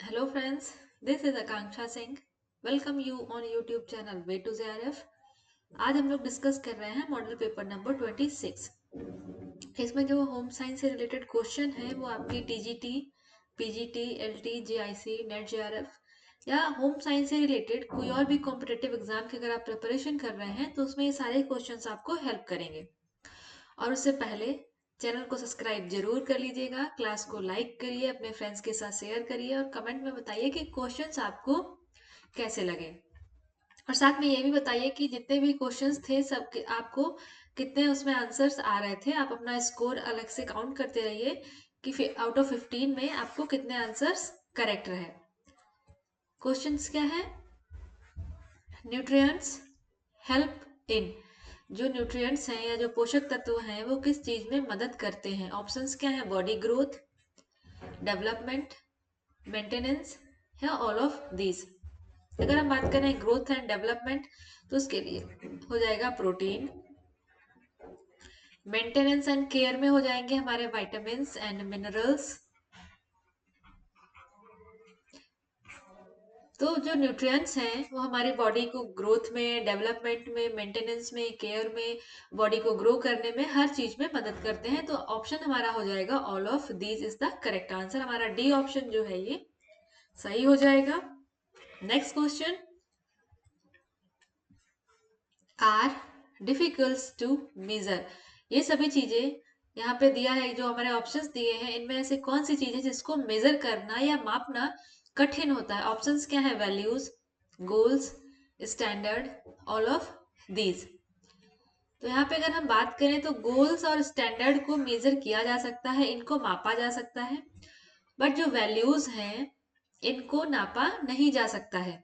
Hello friends, this is Akanksha Singh. Welcome you on YouTube channel Way to JRF. आज हम लोग discuss कर रहे हैं मॉडल पेपर नंबर 26। इसमें जो होम साइंस से रिलेटेड क्वेश्चन है वो आपकी TGT, PGT, LT, JIC, net JRF या होम साइंस से रिलेटेड कोई और भी कॉम्पिटेटिव एग्जाम की अगर आप प्रिपरेशन कर रहे हैं तो उसमें ये सारे क्वेश्चंस आपको हेल्प करेंगे। और उससे पहले चैनल को सब्सक्राइब जरूर कर लीजिएगा, क्लास को लाइक करिए, अपने फ्रेंड्स के साथ शेयर करिए और कमेंट में बताइए कि क्वेश्चंस आपको कैसे लगे। और साथ में ये भी बताइए कि जितने भी क्वेश्चंस थे सब आपको कितने उसमें आंसर्स आ रहे थे। आप अपना स्कोर अलग से काउंट करते रहिए कि आउट ऑफ 15 में आपको कितने आंसर्स करेक्ट रहे। क्वेश्चंस क्या है? न्यूट्रिएंट्स हेल्प इन, जो न्यूट्रिएंट्स हैं या जो पोषक तत्व हैं वो किस चीज में मदद करते हैं? ऑप्शंस क्या है? बॉडी ग्रोथ, डेवलपमेंट, मेंटेनेंस या ऑल ऑफ दीज। अगर हम बात करें ग्रोथ एंड डेवलपमेंट तो उसके लिए हो जाएगा प्रोटीन। मेंटेनेंस एंड केयर में हो जाएंगे हमारे विटामिन एंड मिनरल्स। तो जो न्यूट्रिएंट्स हैं वो हमारी बॉडी को ग्रोथ में, डेवलपमेंट में, मेंटेनेंस में, केयर में, बॉडी को ग्रो करने में, हर चीज में मदद करते हैं। तो ऑप्शन हमारा हो जाएगा all of these is the correct answer. हमारा डी ऑप्शन जो है ये सही हो जाएगा। Next question, are difficult to measure. ये सभी चीजें यहाँ पे दिया है, जो हमारे ऑप्शंस दिए हैं इनमें से कौन सी चीज है जिसको मेजर करना या मापना कठिन होता है? ऑप्शंस क्या है? Values, goals, standard, all of these. तो यहाँ पे अगर हम बात करें तो गोल्स और स्टैंडर्ड को मेजर किया जा सकता है, इनको मापा जा सकता है। बट जो वैल्यूज हैं इनको नापा नहीं जा सकता है,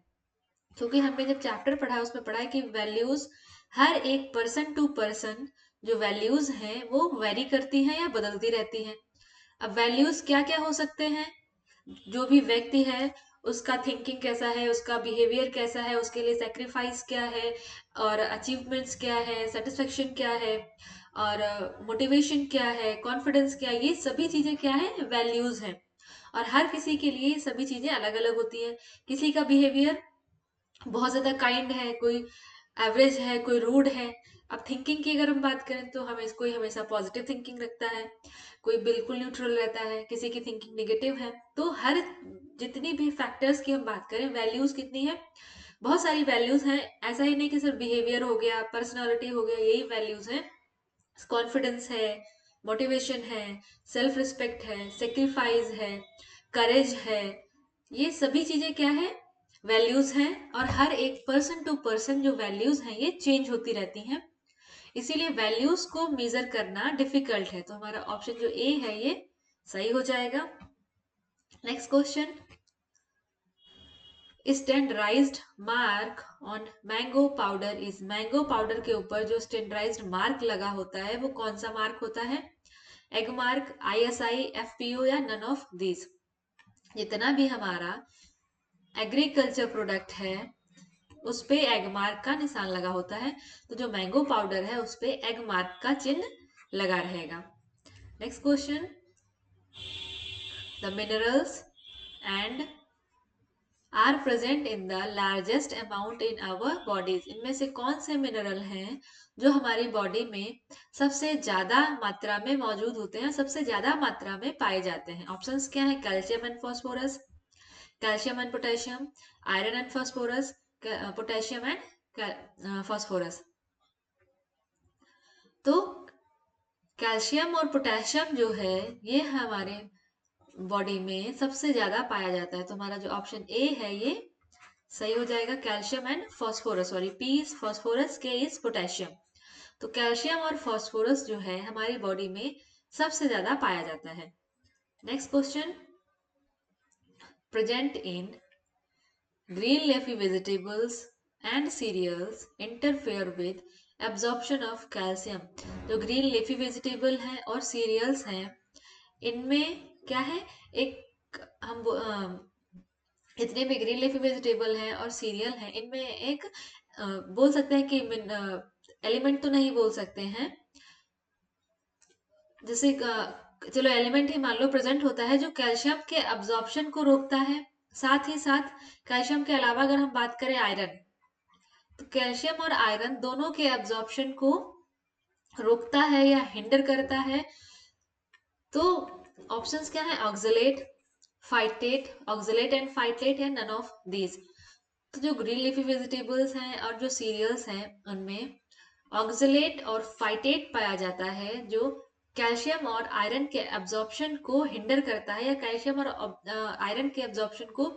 क्योंकि हमने जब चैप्टर पढ़ा है उसमें पढ़ा है कि वैल्यूज हर एक पर्सन टू पर्सन जो वैल्यूज हैं वो वेरी करती हैं या बदलती रहती हैं। अब वैल्यूज क्या क्या हो सकते हैं? जो भी व्यक्ति है उसका थिंकिंग कैसा है, उसका बिहेवियर कैसा है, उसके लिए सेक्रीफाइस क्या है, और अचीवमेंट्स क्या है, सेटिस्फेक्शन क्या है, और मोटिवेशन क्या है, कॉन्फिडेंस क्या है, ये सभी चीजें क्या है? वैल्यूज हैं। और हर किसी के लिए ये सभी चीजें अलग अलग होती है। किसी का बिहेवियर बहुत ज्यादा काइंड है, कोई एवरेज है, कोई रूड है। अब थिंकिंग की अगर हम बात करें तो हमें कोई हमेशा पॉजिटिव थिंकिंग रखता है, कोई बिल्कुल न्यूट्रल रहता है, किसी की थिंकिंग नेगेटिव है। तो हर जितनी भी फैक्टर्स की हम बात करें, वैल्यूज कितनी है? बहुत सारी वैल्यूज हैं। ऐसा ही नहीं कि सिर्फ बिहेवियर हो गया, पर्सनालिटी हो गया, यही वैल्यूज हैं। कॉन्फिडेंस है, मोटिवेशन है, सेल्फ रिस्पेक्ट है, सेक्रीफाइस है, करेज है, ये सभी चीजें क्या है? वैल्यूज हैं। और हर एक पर्सन टू पर्सन जो वैल्यूज हैं ये चेंज होती रहती हैं, इसीलिए वैल्यूज को मेजर करना डिफिकल्ट है। तो हमारा ऑप्शन जो ए है ये सही हो जाएगा। Next question, standardised mark on mango powder is. Mango powder के ऊपर जो स्टैंडर्डाइज्ड मार्क लगा होता है वो कौन सा मार्क होता है? एग मार्क, आईएसआई, एफपीओ या नन ऑफ दिस। जितना भी हमारा एग्रीकल्चर प्रोडक्ट है उस पे एग मार्क का निशान लगा होता है, तो जो मैंगो पाउडर है उस पे एग मार्क का चिन्ह लगा रहेगा। Next question, the minerals and are present in the largest amount in our bodies. इनमें से कौन से मिनरल हैं जो हमारी बॉडी में सबसे ज्यादा मात्रा में मौजूद होते हैं, सबसे ज्यादा मात्रा में पाए जाते हैं? ऑप्शंस क्या है? Calcium and phosphorus, calcium and potassium, iron and phosphorus, potassium and phosphorus. तो कैल्शियम और पोटेशियम जो है ये हमारे बॉडी में सबसे ज्यादा पाया जाता है। तो हमारा जो ऑप्शन ए है ये सही हो जाएगा। Calcium and phosphorus, sorry, P is phosphorus, के इज पोटेशियम। तो कैल्शियम और फॉस्फोरस जो है हमारी बॉडी में सबसे ज्यादा पाया जाता है। Next question, present in green leafy vegetables and cereals interfere with absorption of calcium। जो ग्रीन leafy वेजिटेबल हैं और सीरियल्स हैं इनमें क्या है? एक हम जितने भी ग्रीन leafy वेजिटेबल हैं और सीरियल हैं इनमें एक बोल सकते हैं कि एलिमेंट तो नहीं बोल सकते हैं, जैसे चलो एलिमेंट ही मान लो प्रेजेंट होता है जो कैल्शियम के अब्जॉर्प्शन को रोकता है। साथ ही साथ कैल्शियम के अलावा अगर हम बात करें आयरन, तो कैल्शियम और आयरन दोनों के एब्जॉर्प्शन को रोकता है या हिंडर करता है। तो ऑप्शंस क्या है? Oxalate, phytate, oxalate and phytate, या नन ऑफ दीज। तो जो ग्रीन लीफी वेजिटेबल्स हैं और जो सीरियल्स हैं उनमें ऑक्सलेट और फाइटेट पाया जाता है, जो कैल्शियम और आयरन के एब्जॉर्प्शन को हिंडर करता है या कैल्शियम और आयरन के एब्जॉर्प्शन को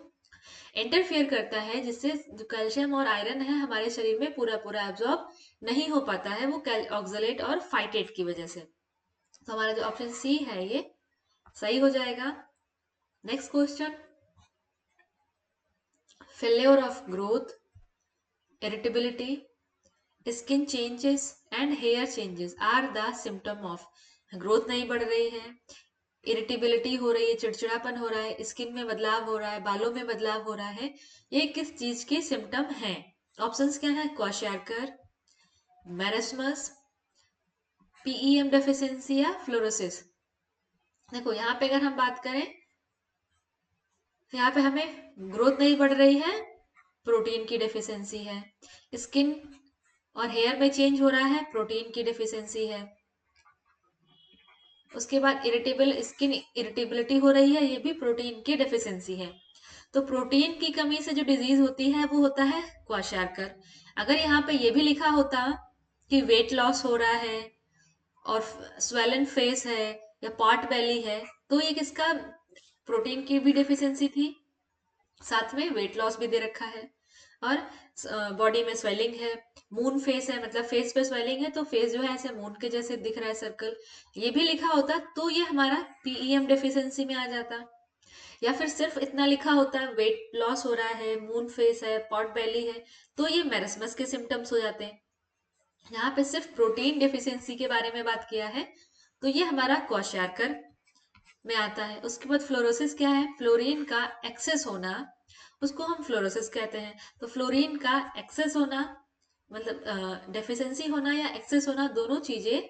इंटरफियर करता है, जिससे जो कैल्शियम और आयरन है हमारे शरीर में पूरा पूरा एब्जॉर्ब नहीं हो पाता है, वो ऑक्सलेट और फाइटेट की वजह से। तो हमारा जो ऑप्शन सी है ये सही हो जाएगा। Next question, failure of growth, irritability, skin changes and hair changes are the symptom of. Growth नहीं बढ़ रही है, इरिटेबिलिटी हो रही है, चिड़चिड़ापन हो रहा है, स्किन में बदलाव हो रहा है, बालों में बदलाव हो रहा है, ये किस चीज के सिम्टम हैं? ऑप्शंस क्या है? क्वाशार्कर, मैरस्मस, पीईएम डेफिशिएंसी, या फ्लोरोसिस। देखो यहाँ पे अगर हम बात करें, यहाँ पे हमें ग्रोथ नहीं बढ़ रही है, प्रोटीन की डेफिशिएंसी है। स्किन और हेयर में चेंज हो रहा है, प्रोटीन की डेफिशिएंसी है। उसके बाद इरिटेबल स्किन, इरिटेबिलिटी हो रही है, ये भी प्रोटीन की डेफिशिएंसी है। तो प्रोटीन की कमी से जो डिजीज होती है वो होता है क्वाशार्कर। अगर यहाँ पे ये भी लिखा होता कि वेट लॉस हो रहा है और स्वेलन फेस है या पॉट बेली है, तो ये किसका? प्रोटीन की भी डेफिशिएंसी थी, साथ में वेट लॉस भी दे रखा है, और बॉडी में स्वेलिंग है, मून फेस है, मतलब फेस पे स्वेलिंग है, तो फेस जो है ऐसे मून के जैसे दिख रहा है, सर्कल, ये भी लिखा होता तो ये हमारा पीईएम डेफिशिएंसी में आ जाता। या फिर सिर्फ इतना लिखा होता है वेट लॉस हो रहा है, मून फेस है, पॉट बेली है, तो ये मेरस्मस के सिम्टम्स हो जाते हैं। यहाँ पे सिर्फ प्रोटीन डेफिशिएंसी के बारे में बात किया है, तो ये हमारा क्वाशार्कर में आता है। उसके बाद फ्लोरोसिस क्या है? फ्लोरीन का एक्सेस होना, उसको हम फ्लोरोसिस कहते हैं। तो फ्लोरीन का एक्सेस होना, मतलब डेफिशिएंसी होना या एक्सेस होना, दोनों चीजें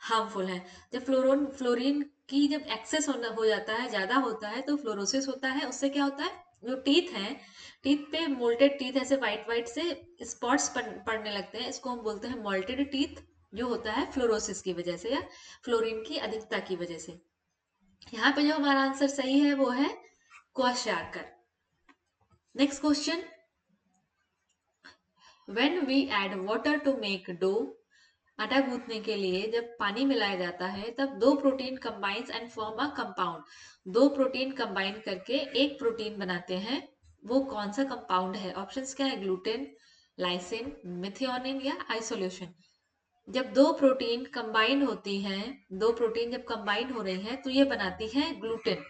हार्मफुल है। जब फ्लोरीन की जब एक्सेस होना हो जाता है, ज्यादा होता है, तो फ्लोरोसिस होता है। उससे क्या होता है? जो टीथ हैं, टीथ पे मोल्टेड टीथ ऐसे व्हाइट व्हाइट से स्पॉट्स पड़ने लगते हैं, इसको हम बोलते हैं मोल्टेड टीथ, जो होता है फ्लोरोसिस की वजह से या फ्लोरीन की अधिकता की वजह से। यहाँ पे जो हमारा आंसर सही है वो है kwashiorkor. Next question, when we add water to make dough, आटा गूंथने के लिए जब पानी मिलाया जाता है तब दो protein combines and form a compound. दो प्रोटीन कंबाइन करके एक प्रोटीन बनाते हैं, वो कौन सा कंपाउंड है? ऑप्शंस क्या है? ग्लूटेन, लाइसिन, मिथियोनिन, या आइसोल्यूशन। जब दो प्रोटीन कंबाइन होती हैं, दो प्रोटीन जब कंबाइन हो रही हैं, तो ये बनाती है ग्लूटेन।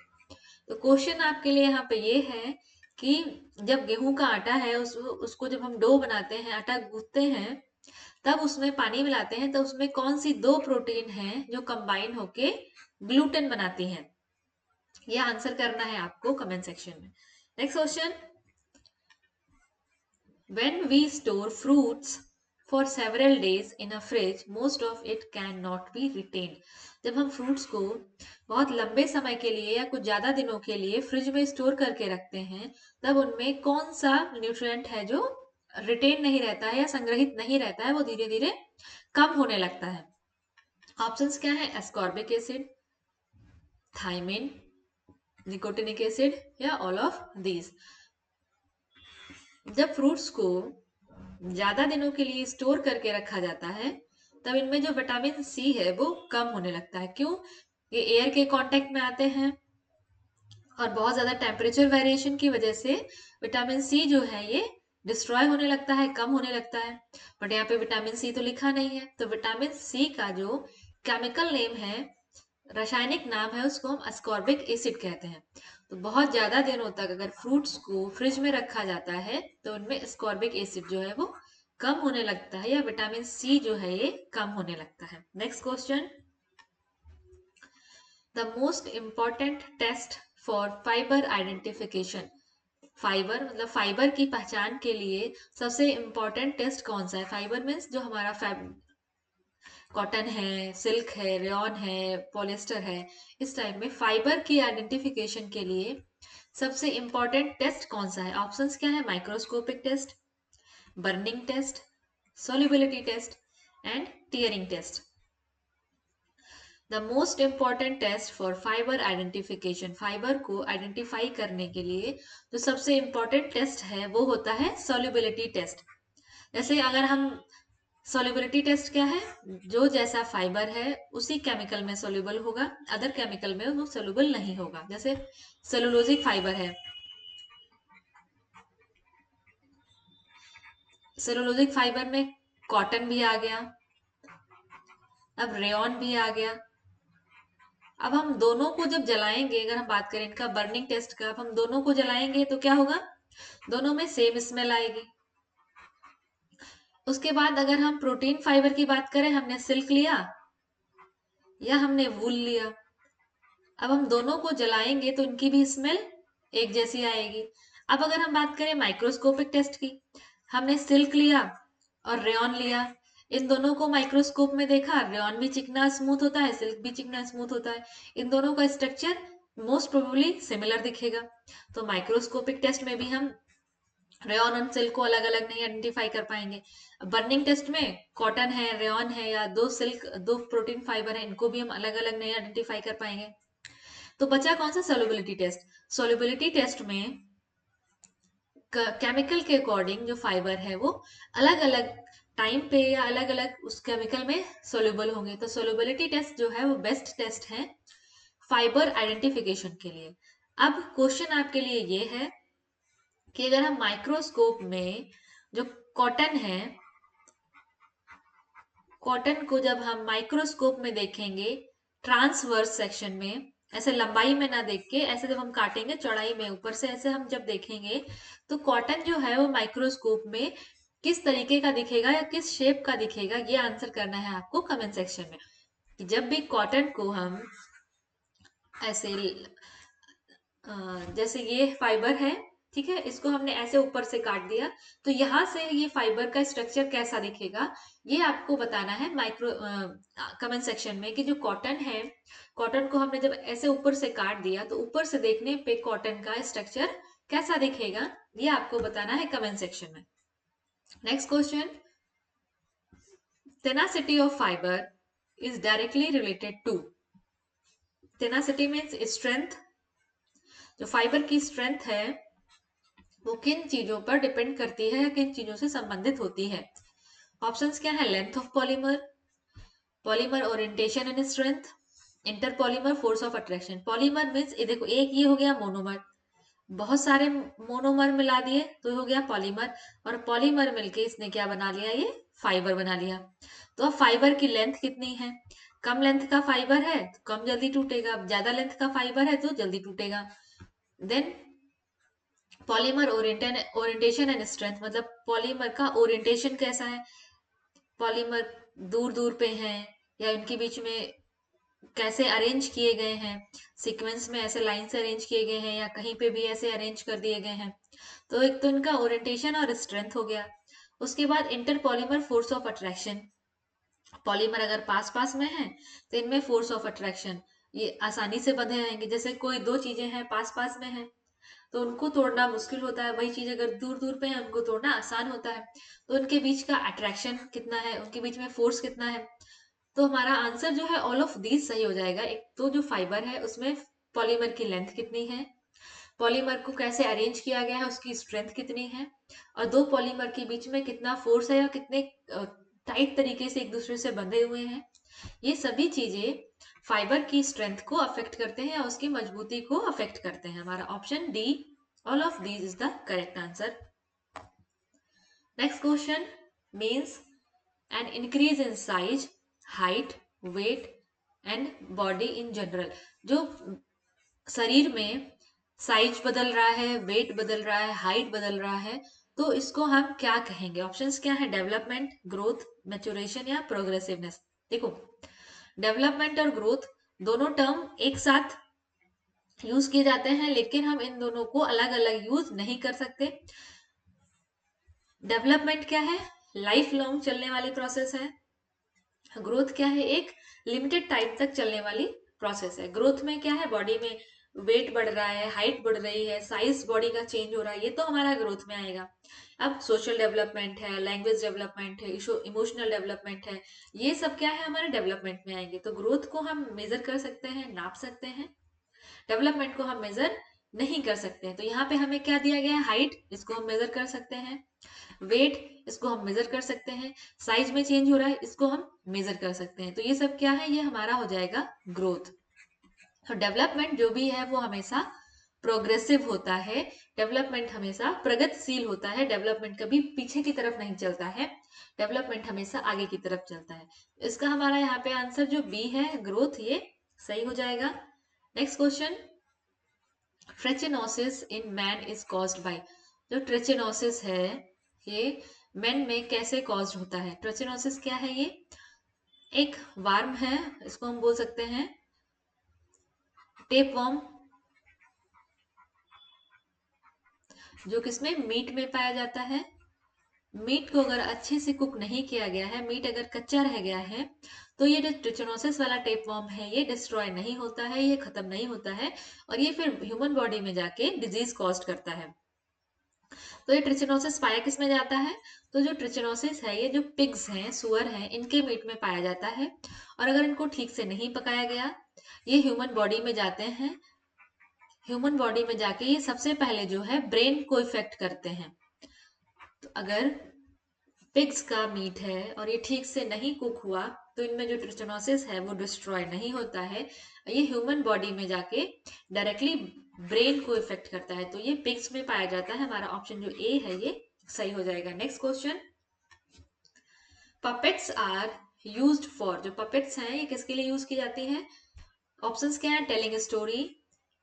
तो क्वेश्चन आपके लिए यहाँ पे ये है कि जब गेहूं का आटा है, उसको जब हम डो बनाते हैं, आटा गूंथते हैं, तब उसमें पानी मिलाते हैं, तो उसमें कौन सी दो प्रोटीन है जो कंबाइन होके ग्लूटेन बनाती हैं? ये आंसर करना है आपको कमेंट सेक्शन में। Next question, when we store fruits for several days in a fridge, most of it cannot be retained. जब हम फ्रूट्स को बहुत लंबे समय के लिए या कुछ ज्यादा दिनों के लिए फ्रिज में स्टोर करके रखते हैं, तब उनमें कौन सा न्यूट्रिएंट है जो रिटेन नहीं रहता है या संग्रहित नहीं रहता है, वो धीरे धीरे कम होने लगता है? ऑप्शंस क्या है? Ascorbic acid, thymine, nicotinic acid, या ऑल ऑफ दीज। जब फ्रूट्स को ज्यादा दिनों के लिए स्टोर करके रखा जाता है, तब इनमें जो विटामिन सी है वो कम होने लगता है। क्यों? ये एयर के कांटेक्ट में आते हैं, और बहुत ज्यादा टेम्परेचर वेरिएशन की वजह से विटामिन सी जो है ये डिस्ट्रॉय होने लगता है, कम होने लगता है। बट यहाँ पे विटामिन सी तो लिखा नहीं है, तो विटामिन सी का जो केमिकल नेम है, रासायनिक नाम है, उसको हम अस्कॉर्बिक एसिड कहते हैं। तो बहुत ज्यादा दिनों तक अगर फ्रूट्स को फ्रिज में रखा जाता है, तो उनमें अस्कॉर्बिक एसिड जो है वो कम होने लगता है, या विटामिन सी जो है ये कम होने लगता है। Next question, the most important test for fibre identification. Fibre मतलब फाइबर की पहचान के लिए सबसे इम्पोर्टेंट टेस्ट कौन सा है? फाइबर मीन्स जो हमारा कॉटन है, सिल्क है, रेयॉन है, पॉलिएस्टर है, इस टाइप में फाइबर की आइडेंटिफिकेशन के लिए सबसे इंपॉर्टेंट टेस्ट कौन सा है? ऑप्शंस क्या है? Microscopic test, burning test, solubility test and tearing test. The most important test for fiber identification, fibre को आइडेंटिफाई करने के लिए जो सबसे इंपॉर्टेंट टेस्ट है वो होता है solubility टेस्ट। जैसे अगर हम solubility टेस्ट क्या है? जो जैसा फाइबर है उसी केमिकल में सोल्यूबल होगा, अदर केमिकल में वो सोल्यूबल नहीं होगा। जैसे सेलुलोजिक फाइबर है, सेलुलोजिक फाइबर में कॉटन भी आ गया, अब रेयॉन भी आ गया। अब हम दोनों को जब जलाएंगे, अगर हम बात करें इनका बर्निंग टेस्ट का, अब हम दोनों को जलाएंगे तो क्या होगा? दोनों में सेम स्मेल आएगी। उसके बाद अगर हम प्रोटीन फाइबर की बात करें, हमने सिल्क लिया या हमने वूल लिया, अब हम दोनों को जलाएंगे तो इनकी भी स्मेल एक जैसी आएगी। अब अगर हम बात करें माइक्रोस्कोपिक टेस्ट की, हमने सिल्क लिया और रेयॉन लिया, इन दोनों को माइक्रोस्कोप में देखा, रेयॉन भी चिकना स्मूथ होता है, सिल्क भी चिकना स्मूथ होता है, इन दोनों का स्ट्रक्चर मोस्ट प्रोबेबली सिमिलर दिखेगा। तो माइक्रोस्कोपिक टेस्ट में भी हम रेयॉन और सिल्क को अलग अलग नहीं आइडेंटिफाई कर पाएंगे। बर्निंग टेस्ट में कॉटन है, रेयॉन है या दो सिल्क, दो प्रोटीन फाइबर है, इनको भी हम अलग अलग नहीं आइडेंटिफाई कर पाएंगे। तो बचा कौन सा? Solubility test. सोल्युबिलिटी टेस्ट में केमिकल के अकॉर्डिंग जो फाइबर है वो अलग अलग टाइम पे या अलग अलग उस केमिकल में सोल्यूबल होंगे। तो सोल्युबिलिटी टेस्ट जो है वो बेस्ट टेस्ट है फाइबर आइडेंटिफिकेशन के लिए। अब क्वेश्चन आपके लिए ये है कि अगर हम माइक्रोस्कोप में जो कॉटन है, कॉटन को जब हम माइक्रोस्कोप में देखेंगे ट्रांसवर्स सेक्शन में, ऐसे लंबाई में ना देख के, ऐसे जब हम काटेंगे चौड़ाई में ऊपर से ऐसे हम जब देखेंगे तो कॉटन जो है वो माइक्रोस्कोप में किस तरीके का दिखेगा या किस शेप का दिखेगा, ये आंसर करना है आपको कमेंट सेक्शन में। कि जब भी कॉटन को हम ऐसे जैसे ये फाइबर है, ठीक है, इसको हमने ऐसे ऊपर से काट दिया तो यहाँ से ये फाइबर का स्ट्रक्चर कैसा दिखेगा ये आपको बताना है माइक्रो कमेंट सेक्शन में। कि जो कॉटन है, कॉटन को हमने जब ऐसे ऊपर से काट दिया तो ऊपर से देखने पे कॉटन का स्ट्रक्चर कैसा दिखेगा ये आपको बताना है कमेंट सेक्शन में। Next question, tenacity of fiber is directly related to, tenacity means strength, जो फाइबर की स्ट्रेंथ है वो किन चीजों पर डिपेंड करती है या किन चीजों से संबंधित होती है? ऑप्शंस क्या है? Length of polymer, polymer orientation and strength, inter polymer, force of attraction. Polymer means ये देखो, एक ये हो गया मोनोमर, बहुत सारे मोनोमर मिला दिए तो हो गया पॉलीमर, और पॉलीमर मिलके इसने क्या बना लिया? ये फाइबर बना लिया। तो अब फाइबर की लेंथ कितनी है? कम लेंथ का फाइबर है तो कम जल्दी टूटेगा, ज्यादा लेंथ का फाइबर है तो जल्दी टूटेगा। Then polymer orientation and strength, मतलब पॉलीमर का ओरिएंटेशन कैसा है, पॉलीमर दूर दूर पे हैं या इनके बीच में कैसे अरेंज किए गए हैं, सीक्वेंस में ऐसे लाइन से अरेंज किए गए हैं या कहीं पे भी ऐसे अरेंज कर दिए गए हैं। तो एक तो इनका ओरिएंटेशन और स्ट्रेंथ हो गया। उसके बाद inter polymer force of attraction, polymer अगर पास पास में है तो इनमें फोर्स ऑफ अट्रैक्शन ये आसानी से बंधे रहेंगे। जैसे कोई दो चीजें हैं पास पास में है तो उनको तोड़ना मुश्किल होता है, वही चीज अगर दूर दूर पे है उनको तोड़ना आसान होता है। तो उनके बीच का अट्रैक्शन कितना है, उनके बीच में फोर्स कितना है। तो हमारा आंसर जो है ऑल ऑफ दीज सही हो जाएगा। एक तो जो फाइबर है उसमें पॉलीमर की लेंथ कितनी है, पॉलीमर को कैसे अरेंज किया गया है उसकी स्ट्रेंथ कितनी है, और दो पॉलीमर के बीच में कितना फोर्स है या कितने टाइट तरीके से एक दूसरे से बंधे हुए हैं। ये सभी चीजें फाइबर की स्ट्रेंथ को अफेक्ट करते हैं या उसकी मजबूती को अफेक्ट करते हैं। हमारा option D, all of these is the correct answer. Next question means an increase in size, height, weight and body in general, जो शरीर में साइज बदल रहा है, वेट बदल रहा है, हाइट बदल रहा है, तो इसको हम क्या कहेंगे? ऑप्शंस क्या है? डेवलपमेंट, ग्रोथ, मैच्योरेशन या प्रोग्रेसिवनेस। देखो, डेवलपमेंट और ग्रोथ दोनों टर्म एक साथ यूज किए जाते हैं लेकिन हम इन दोनों को अलग अलग यूज नहीं कर सकते। डेवलपमेंट क्या है? लाइफ लॉन्ग चलने वाली प्रोसेस है। ग्रोथ क्या है? एक लिमिटेड टाइम तक चलने वाली प्रोसेस है। ग्रोथ में क्या है? बॉडी में वेट बढ़ रहा है, हाइट बढ़ रही है, साइज बॉडी का चेंज हो रहा है, ये तो हमारा ग्रोथ में आएगा। अब सोशल डेवलपमेंट है, लैंग्वेज डेवलपमेंट है, इमोशनल डेवलपमेंट है, ये सब क्या है हमारे डेवलपमेंट में आएंगे। तो ग्रोथ को हम मेजर कर सकते हैं, नाप सकते हैं, डेवलपमेंट को हम मेजर नहीं कर सकते हैं। तो यहाँ पे हमें क्या दिया गया है, हाइट, इसको हम मेजर कर सकते हैं, वेट, इसको हम मेजर कर सकते हैं, साइज में चेंज हो रहा है, इसको हम मेजर कर सकते हैं। तो ये सब क्या है, ये हमारा हो जाएगा ग्रोथ। तो डेवलपमेंट जो भी है वो हमेशा प्रोग्रेसिव होता है, डेवलपमेंट हमेशा प्रगतिशील होता है, डेवलपमेंट कभी पीछे की तरफ नहीं चलता है, डेवलपमेंट हमेशा आगे की तरफ चलता है। इसका हमारा यहाँ पे आंसर जो बी है, ग्रोथ, ये सही हो जाएगा। Next question, trichinosis in man is caused by. जो ट्रेचिनोसिस है ये मैन में कैसे कॉज्ड होता है? ट्रेचिनोसिस क्या है? ये एक वार्म है, इसको हम बोल सकते हैं टेप वर्म, जो किसमें, मीट में पाया जाता है। मीट को अगर अच्छे से कुक नहीं किया गया है, मीट अगर कच्चा रह गया है, तो ये जो ट्रिचोनोसिस वाला टेप वर्म है ये डिस्ट्रॉय नहीं होता है, ये खत्म नहीं होता है, और ये फिर ह्यूमन बॉडी में जाके डिजीज कॉज करता है। तो ये ट्रिचोनोसिस पाया किस में जाता है? तो जो ट्रिचोनोसिस है ये जो पिग्स हैं, सुअर हैं, इनके मीट में पाया जाता है, और अगर इनको ठीक से नहीं पकाया गया, ये ह्यूमन बॉडी में जाते हैं, ह्यूमन बॉडी में जाके ये सबसे पहले जो है ब्रेन को इफेक्ट करते हैं। तो अगर पिग्स का मीट है और ये ठीक से नहीं कुक हुआ, तो इनमें जो ट्रिचोनोसिस है वो डिस्ट्रॉय नहीं होता है, ये ह्यूमन बॉडी में जाके डायरेक्टली ब्रेन को इफेक्ट करता है। तो ये पिग्स में पाया जाता है, हमारा ऑप्शन जो ए है ये सही हो जाएगा। Next question, puppets are used for. जो पपेट्स हैं ये किसके लिए यूज की जाती है? ऑप्शंस क्या है? Telling story,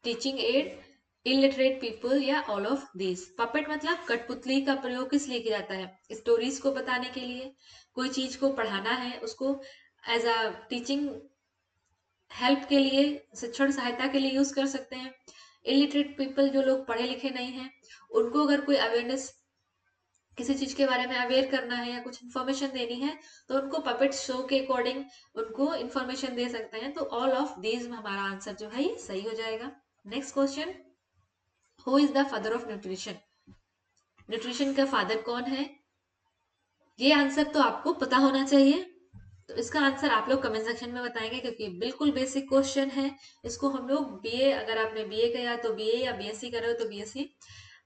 teaching add, illiterate people, या ऑल ऑफ दीज। पपेट मतलब कठपुतली का प्रयोग किस लिए किया जाता है? स्टोरीज को बताने के लिए, कोई चीज को पढ़ाना है उसको एज अ टीचिंग हेल्प के लिए, शिक्षण सहायता के लिए यूज कर सकते हैं। इलिटरेट पीपल, जो लोग पढ़े लिखे नहीं हैं, उनको अगर कोई अवेयरनेस, किसी चीज के बारे में अवेयर करना है या कुछ इन्फॉर्मेशन देनी है, तो उनको पपेट शो के अकॉर्डिंग उनको इन्फॉर्मेशन दे सकते हैं। तो ऑल ऑफ दीज में हमारा आंसर जो है ये सही हो जाएगा। Next question, who is the father of nutrition. Nutrition का फादर कौन है? ये आंसर तो आपको पता होना चाहिए, तो इसका आंसर आप लोग कमेंट सेक्शन में बताएंगे, क्योंकि बिल्कुल बेसिक क्वेश्चन है। इसको हम लोग बीए, अगर आपने बीए किया तो बीए, या बीएससी कर रहे हो तो बीएससी,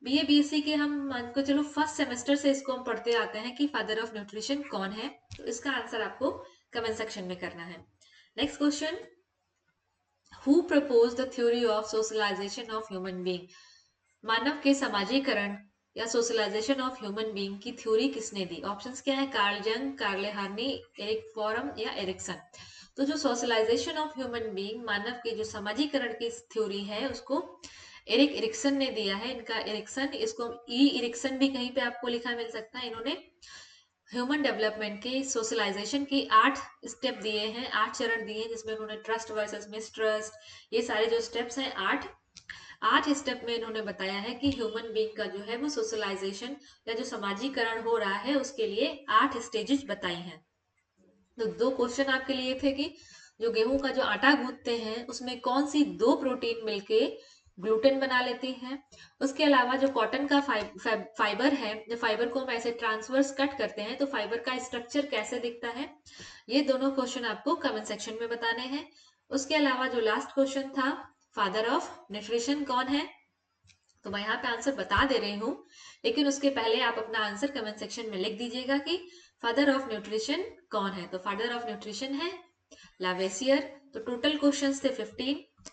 बीए बीएससी के हम मान को चलो फर्स्ट सेमेस्टर से इसको हम पढ़ते आते हैं कि फादर ऑफ न्यूट्रिशन कौन है। तो इसका आंसर आपको कमेंट सेक्शन में करना है। Next question, who propose the theory of socialization of human being. मानव के समाजीकरण या सोशलाइजेशन ऑफ ह्यूमन बीइंग की थ्योरी किसने दी? ऑप्शंस क्या है? Carl Jung, Karen Horney, Erich Fromm, या एरिक्सन। तो जो सोशलाइजेशन ऑफ ह्यूमन बीइंग, मानव के जो समाजीकरण की थ्योरी है, उसको एरिक इरिक्सन ने दिया है। इनका इरिक्सन, इसको ई इरिक्सन भी कहीं पे आपको लिखा मिल सकता है। इन्होंने ह्यूमन डेवलपमेंट के सोशलाइजेशन की 8 स्टेप दिए हैं, 8 चरण दिए हैं, जिसमें उन्होंने ट्रस्ट वर्सेस मिसट्रस्ट, ये सारे जो स्टेप्स हैं 8 स्टेप में इन्होंने बताया है कि ह्यूमन बीइंग का जो है वो सोशलाइजेशन या जो समाजीकरण हो रहा है उसके लिए 8 स्टेजेस बताई हैं। तो 2 क्वेश्चन आपके लिए थे कि जो गेहूं का जो आटा गूंथते हैं उसमें कौन सी 2 प्रोटीन मिलके ग्लूटेन बना लेती हैं। उसके अलावा जो कॉटन का फाइबर है, जो फाइबर को हम ऐसे ट्रांसवर्स कट करते हैं तो फाइबर का स्ट्रक्चर कैसे दिखता है, ये दोनों क्वेश्चन आपको कमेंट सेक्शन में बताने हैं। उसके अलावा जो लास्ट क्वेश्चन था, फादर ऑफ न्यूट्रिशन कौन है, तो मैं यहाँ पे आंसर बता दे रही हूँ, लेकिन उसके पहले आप अपना आंसर कमेंट सेक्शन में लिख दीजिएगा कि फादर ऑफ न्यूट्रिशन कौन है। तो फादर ऑफ न्यूट्रिशन है लावेसियर। तो टोटल क्वेश्चंस थे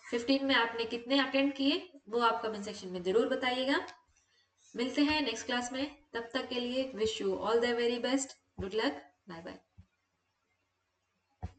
15 में आपने कितने अटेंड किए वो आप कमेंट सेक्शन में जरूर बताइएगा। मिलते हैं नेक्स्ट क्लास में, तब तक के लिए wish you all the very best, good luck, bye bye.